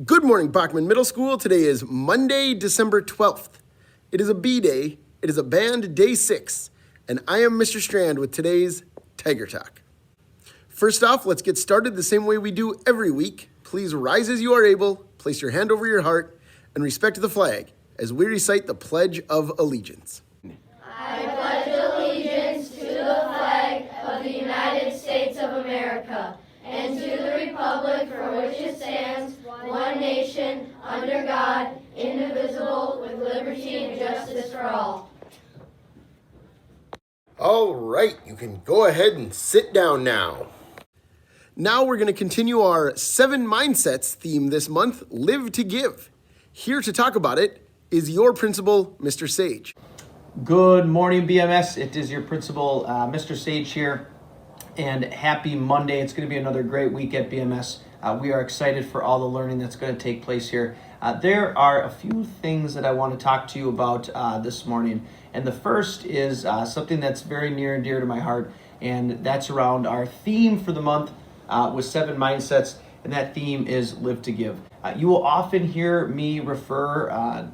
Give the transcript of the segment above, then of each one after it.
Good morning, Bachman Middle School. Today is Monday, December 12th. It is a B day. It is a band day 6. And I am Mr. Strand with today's Tiger Talk. First off, let's get started the same way we do every week. Please rise as you are able, place your hand over your heart, and respect the flag as we recite the Pledge of Allegiance. I pledge allegiance to the flag of the United States of America and to the republic for which it stands, one nation, under God, indivisible, with liberty and justice for all. All right, you can go ahead and sit down now. Now we're going to continue our 7 Mindsets theme this month, Live to Give. Here to talk about it is your principal, Mr. Sage. Good morning, BMS. It is your principal, Mr. Sage here, and happy Monday. It's going to be another great week at BMS. We are excited for all the learning that's going to take place here. There are a few things that I want to talk to you about this morning, and the first is something that's very near and dear to my heart, and that's around our theme for the month with 7 Mindsets, and that theme is Live to Give. You will often hear me refer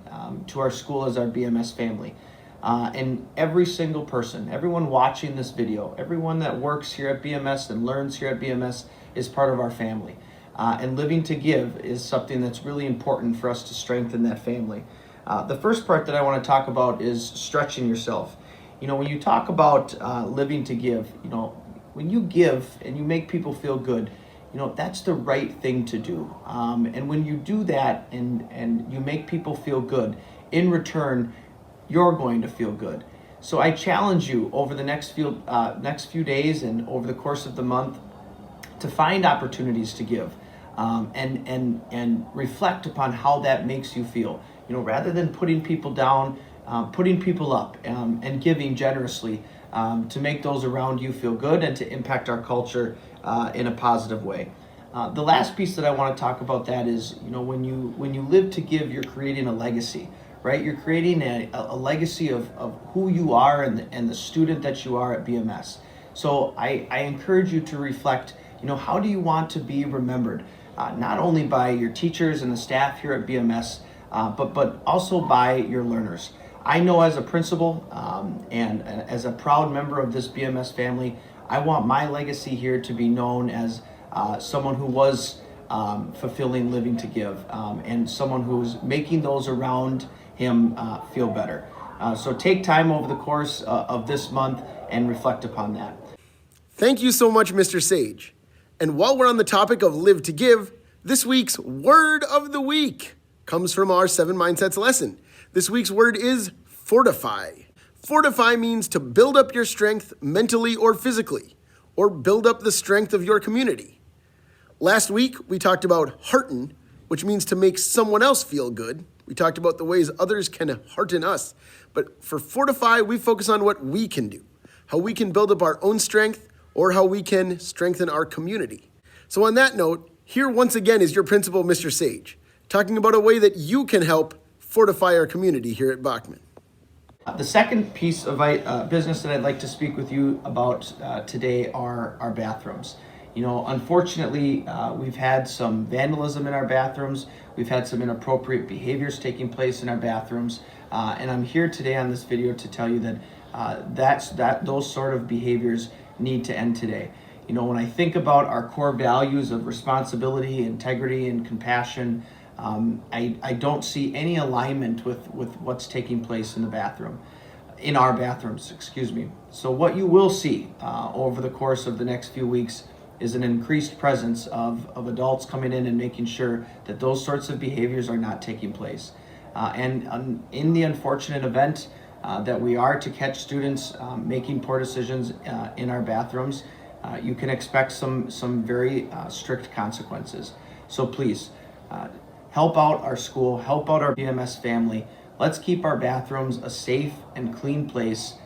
to our school as our BMS family. And every single person, everyone watching this video, everyone that works here at BMS and learns here at BMS is part of our family. And living to give is something that's really important for us to strengthen that family. The first part that I want to talk about is stretching yourself. You know, when you talk about living to give, you know, when you give and you make people feel good, you know, that's the right thing to do. And when you do that and you make people feel good, in return, you're going to feel good. So I challenge you over the next few days and over the course of the month to find opportunities to give and reflect upon how that makes you feel. You know, rather than putting people down, putting people up and giving generously to make those around you feel good and to impact our culture in a positive way. The last piece that I want to talk about that is, you know, when you live to give, you're creating a legacy. Right, you're creating a legacy of who you are and the student that you are at BMS. So I encourage you to reflect, you know, how do you want to be remembered? Not only by your teachers and the staff here at BMS, but also by your learners. I know as a principal and as a proud member of this BMS family, I want my legacy here to be known as someone who was fulfilling living to give and someone who's making those around him feel better. So take time over the course of this month and reflect upon that. Thank you so much, Mr. Sage. And while we're on the topic of Live to Give, this week's word of the week comes from our 7 Mindsets lesson. This week's word is fortify. Fortify means to build up your strength mentally or physically, or build up the strength of your community. Last week, we talked about hearten, which means to make someone else feel good. We talked about the ways others can hearten us. But for fortify, we focus on what we can do, how we can build up our own strength, or how we can strengthen our community. So on that note, here once again is your principal, Mr. Sage, talking about a way that you can help fortify our community here at Bachman. The second piece of business that I'd like to speak with you about today are our bathrooms. You know, unfortunately, we've had some vandalism in our bathrooms. We've had some inappropriate behaviors taking place in our bathrooms. And I'm here today on this video to tell you that those sort of behaviors need to end today. You know, when I think about our core values of responsibility, integrity, and compassion, I don't see any alignment with what's taking place in our bathrooms, excuse me. So what you will see over the course of the next few weeks is an increased presence of adults coming in and making sure that those sorts of behaviors are not taking place. And in the unfortunate event that we are to catch students making poor decisions in our bathrooms, you can expect some very strict consequences. So please, help out our school, help out our BMS family. Let's keep our bathrooms a safe and clean place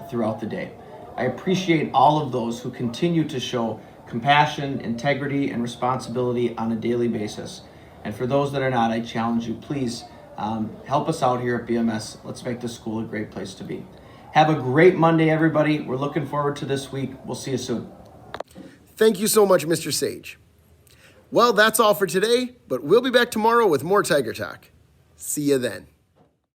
throughout the day. I appreciate all of those who continue to show compassion, integrity, and responsibility on a daily basis. And for those that are not, I challenge you, please help us out here at BMS. Let's make this school a great place to be. Have a great Monday, everybody. We're looking forward to this week. We'll see you soon. Thank you so much, Mr. Sage. Well, that's all for today, but we'll be back tomorrow with more Tiger Talk. See you then.